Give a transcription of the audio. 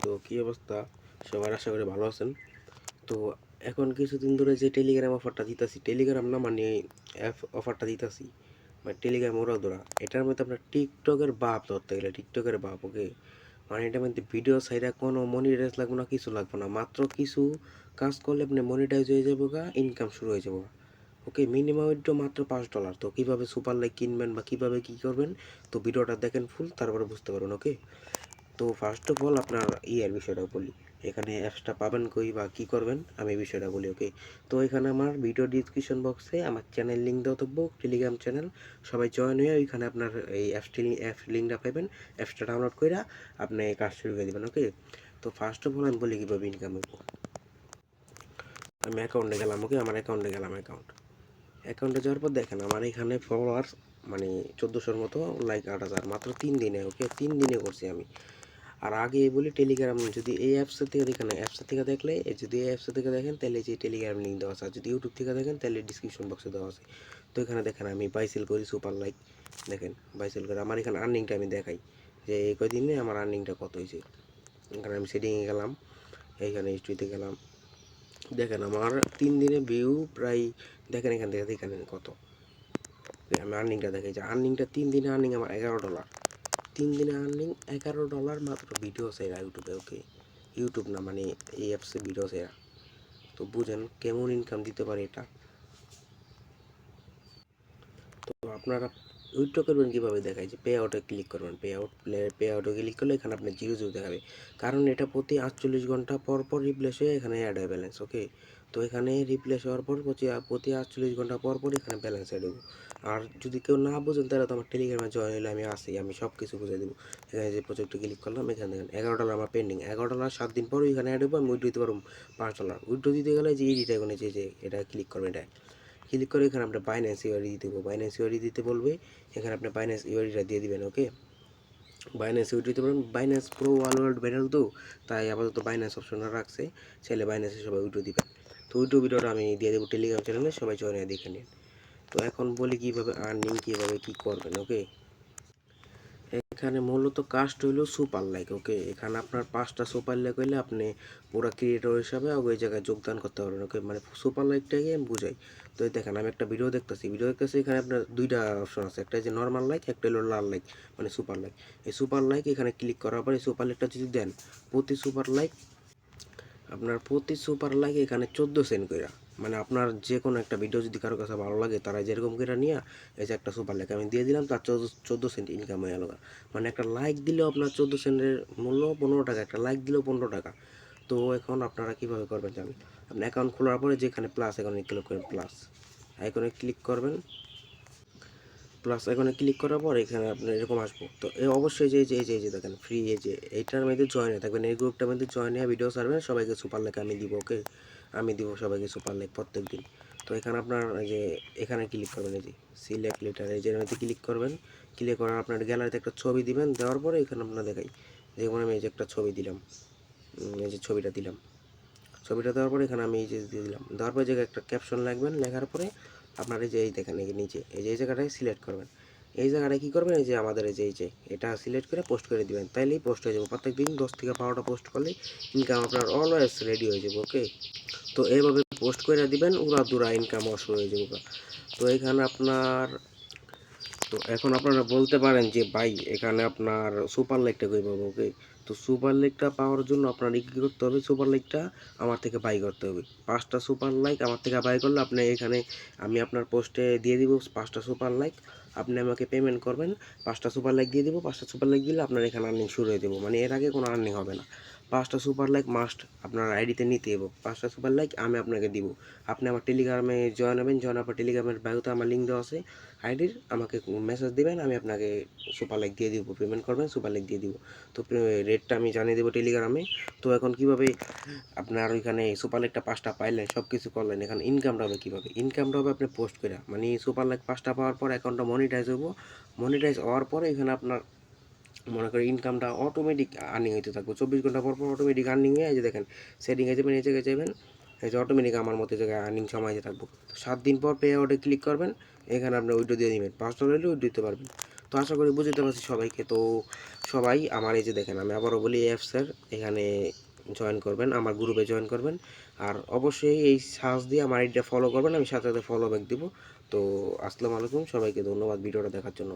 তো কি অবস্থা সবার, আশা করি ভালো আছেন। তো এখন কিছুদিন ধরে যে টেলিগ্রাম অফারটা দিতেছি, টেলিগ্রাম না মানে অ্যাপ অফারটা দিতেছি, মানে টেলিগ্রাম ওরা ধরা, এটার মধ্যে আপনার টিকটকের বাপ ধরতে গেলে, টিকটকের বাপ। ওকে, মানে এটার মধ্যে ভিডিও সাইডে কোনো মনিটাইজ লাগবে না, কিছু লাগবে না, মাত্র কিছু কাজ করলে আপনি মনিটাইজ হয়ে যাবো গা, ইনকাম শুরু হয়ে যাবো। ওকে, মিনিমাম উইথড্র মাত্র $5। তো কীভাবে সুপার লাইক কিনবেন বা কীভাবে কী করবেন, তো ভিডিওটা দেখেন ফুল, তারপরে বুঝতে পারবেন। ওকে, তো ফার্স্ট অফ অল আপনার ইয়ার বিষয়টা বলি, এখানে অ্যাপসটা পাবেন কই বা কী করবেন আমি এই বিষয়টা বলি। ওকে, তো এখানে আমার ভিডিও ডিসক্রিপশন বক্সে আমার চ্যানেল লিঙ্ক দেওয়া থাকবো, টেলিগ্রাম চ্যানেল, সবাই জয়েন হয়ে ওইখানে আপনার এই অ্যাপ লিঙ্কটা পাবেন, অ্যাপসটা ডাউনলোড করে আপনি কাজ শুরু করে দেবেন। ওকে, তো ফার্স্ট অফ অল আমি বলি কীভাবে ইনকাম হইব। আমি অ্যাকাউন্টে গেলাম। ওকে, আমার অ্যাকাউন্টে গেলাম, অ্যাকাউন্টে যাওয়ার পর দেখেন আমার এখানে ফলোয়ার্স মানে 1400-র মতো, লাইক 8000, মাত্র 3 দিনে। ওকে, 3 দিনে করছি আমি। আর আগে বলি টেলিগ্রাম যদি এই অ্যাপসের থেকে দেখেন, অ্যাপসের থেকে দেখলে যদি এই অ্যাপসের থেকে দেখেন তাহলে যে টেলিগ্রাম লিঙ্ক দেওয়া আছে, আর যদি ইউটিউব থেকে দেখেন তাহলে ডিসক্রিপশন বক্সে দেওয়া আছে। তো এখানে দেখেন আমি বাইসেল করি সুপার লাইক, দেখেন বাইসেল করে আমার এখানে আর্নিংটা আমি দেখাই যে এই কদিনে আমার আর্নিংটা কত হয়েছে। এখানে আমি সেটিংয়ে গেলাম, এইখানে হিস্ট্রিতে গেলাম, দেখেন আমার 3 দিনে ভিউ প্রায়, দেখেন এখান থেকে দেখেন কত আমি আর্নিংটা দেখাই, যে আর্নিংটা 3 দিনে আর্নিং আমার $11। 3 দিনে আর্নিং $11 মাত্র ভিডিও সেরা ইউটিউবে। ওকে, ইউটিউব না মানে এই অ্যাপসে ভিডিও সেরা। তো বুঝেন কেমন ইনকাম দিতে পারে এটা। তো আপনারা উইথড্র করবেন কীভাবে দেখায়, যে পে আউটে ক্লিক করবেন, পে আউটে ক্লিক করলে এখানে আপনার জিরো জিরো দেখাবে, কারণ এটা প্রতি 48 ঘন্টা পর পর রিপ্লেস হয়ে এখানে অ্যাড হয় ব্যালেন্স। ওকে, তো এখানে রিপ্লেস হওয়ার পর প্রতি 48 ঘন্টা পর পর এখানে ব্যালেন্স অ্যাড হবে। আর যদি কেউ না বুঝেন তাহলে তো আমার টেলিগ্রামে জয়েন হলে আমি আসি, আমি সব কিছু বুঝিয়ে দেবো। এখানে যে প্রজেক্টে ক্লিক করলাম, এখানে দেখেন $11 আমার পেন্ডিং, $11 7 দিন পর এখানে অ্যাড হবে, আমি উইথড্র দিতে পারবো $5। উইথড্র দিতে গেলে যে এইটা এখানে যে এটা ক্লিক করবেন, এটা ক্লিক করে এখানে আপনার বাইন্যান্স ইউআইডি দিতে হবে, বাইন্যান্স ইউআইডি দিতে বলবে, এখানে আপনি বাইন্যান্স ইউআইডিটা দিয়ে দিবেন। ওকে, বাইন্যান্স ইউআইডি দিতে পারেন, বাইন্যান্স প্রো ওয়ার্ল্ড ব্যারেল তো, তাই আপাতত বাইন্যান্স অপশনটা রাখছে, চাইলে বাইন্যান্সে সবাই উইড্রো দিবেন। তো উইড্রো ভিডিওটা আমি দিয়ে দেবো টেলিগ্রাম চ্যানেলে, সবাই জয়েন দেখে নিন। তো এখন বলি কীভাবে আর্নিং, কীভাবে কী করবেন। ওকে, এখানে মূলত কাস্ট হইল সুপার লাইক। ওকে, এখানে আপনার 5টা সুপার লাইক হইলে আপনি পুরো ক্রিয়েটর হিসাবে ওই জায়গায় যোগদান করতে পারবেন। ওকে, মানে সুপার লাইকটাকে আমি বুঝাই। তো দেখেন আমি একটা ভিডিও দেখতেছি, এখানে আপনার 2টা অপশন আছে, একটা যে নর্মাল লাইক, একটা হলো লাল লাইক, মানে সুপার লাইক। এই সুপার লাইক এখানে ক্লিক করার পরে সুপার লাইকটা যদি দেন, প্রতি সুপার লাইক এখানে 14 সেন্ট করে, মানে আপনার যে কোনো একটা ভিডিও যদি কারো কাছে ভালো লাগে, তারা যেরকম করে নিয়ে এই যে একটা সুপার লাইক আমি দিয়ে দিলাম, তার 14 সেন্ট ইনকাম হয়ে গেল। মানে একটা লাইক দিলেও আপনার 14 সেন্টের মূল্য 15 টাকা, একটা লাইক দিলেও 15 টাকা। তো এখন আপনারা কীভাবে করবেন জানেন, আপনি অ্যাকাউন্ট খোলার পরে যেখানে প্লাস আইকনে ক্লিক করবেন, আইকনে ক্লিক করবেন, এখানে ক্লিক করার পর এখানে আপনার এরকম আসবো। তো এই অবশ্যই যে দেখেন ফ্রি, এই যে এইটার মধ্যে জয়েন হয়ে থাকবেন, এই গ্রুপটার মধ্যে জয়েন হয়ে ভিডিও ছাড়বেন, সবাইকে সুপার লাইক আমি দিব। ওকে, আমি দিব সবাইকে সুপার লাইক প্রত্যেক দিন। তো এখানে আপনার যে এখানে ক্লিক করবেন, এই যে সিলেক্ট লেটার, এই যে মধ্যে ক্লিক করবেন, ক্লিক করার আপনার গ্যালারিতে একটা ছবি দিবেন, দেওয়ার পরে এখানে আপনার দেখাই, যেমন আমি এই যে একটা ছবি দিলাম, এই যে ছবিটা দিলাম, ছবিটা দেওয়ার পরে এখানে আমি এই যে দিয়ে দিলাম, দেওয়ার পরে জায়গায় একটা ক্যাপশন লিখবেন, লেখার পরে আপনার এই যে এই দেখেন এই নিচে এই যে এই জায়গাটায় সিলেক্ট করবেন, এই জায়গাটায় কী করবেন, এই যে আমাদের এই যে এটা সিলেক্ট করে পোস্ট করে দিবেন, তাইলেই পোস্ট হয়ে যাবে। প্রত্যেক দিন 10 থেকে 12টা পোস্ট করলে ইনকাম আপনার অলওয়েজ রেডি হয়ে যাবে। ওকে, তো এইভাবে পোস্ট করে দিবেন, উড়াদুরা ইনকাম শুরু হয়ে যাবে। তো এখানে আপনার, তো এখন আপনারা বলতে পারেন যে ভাই এখানে আপনার সুপার লাইকটা কই পাবো। ওকে, তো সুপার লাইকটা পাওয়ার জন্য আপনার কী করতে হবে, সুপার লাইকটা আমার থেকে বাই করতে হবে। 5টা সুপার লাইক আমার থেকে বাই করলে আপনি এখানে, আমি আপনার পোস্টে দিয়ে দিব 5টা সুপার লাইক, আপনি আমাকে পেমেন্ট করবেন, 5টা সুপার লাইক দিয়ে দিব, 5টা সুপার লাইক দিলে আপনার এখানে আর্নিং শুরু হয়ে দেবো, মানে এর আগে কোনো আর্নিং হবে না। 5টা সুপার লাইক মাস্ট আপনার আইডিতে নিতে হবে, 5টা সুপার লাইক আমি আপনাকে দিব। আপনি আমার টেলিগ্রামে জয়েন হবেন, জয়েন হওয়ার টেলিগ্রামের বায়ুতে আমার লিঙ্ক দেওয়া আছে আইডির, আমাকে মেসেজ দেবেন, আমি আপনাকে সুপার লাইক দিয়ে দিব, পেমেন্ট করবেন, সুপার লাইক দিয়ে দিব। তো রেটটা আমি জানিয়ে দেবো টেলিগ্রামে। তো এখন কীভাবে আপনার ওইখানে সুপার লাইকটা 5টা পাইলেন, সব কিছু করলেন, এখন ইনকামটা হবে কীভাবে, ইনকামটা হবে আপনি পোস্ট করে, মানে সুপার লাইক 5টা পাওয়ার পর অ্যাকাউন্টটা মনিটাইজ হবো, মনিটাইজ হওয়ার পরে এখানে আপনার মনে করি ইনকামটা অটোমেটিক আর্নিং হইতে থাকবে, 24 ঘন্টা পর পর অটোমেটিক আর্নিং হয়ে, যে দেখেন সেটিংয়ে যাবেন, এই জায়গায় যাবেন, এই যে অটোমেটিক আমার মতো জায়গায় আর্নিং সময়তে থাকবো। 7 দিন পর পে আউটে ক্লিক করবেন, এখানে আপনি উইড্রো দিয়ে দিবেন, $5 হলে উইড্রো দিতে পারবেন। তো আশা করি বুঝতে পারছি সবাইকে। তো সবাই আমার এই যে দেখেন, আমি আবারও বলি, এই অ্যাপসের এখানে জয়েন করবেন, আমার গ্রুপে জয়েন করবেন। আর অবশ্যই এই সার্চ দিয়ে আমার আইডিটা ফলো করবেন, আমি সাথে সাথে ফলো ব্যাক দিব। তো আসসালামু আলাইকুম, সবাইকে ধন্যবাদ ভিডিওটা দেখার জন্য।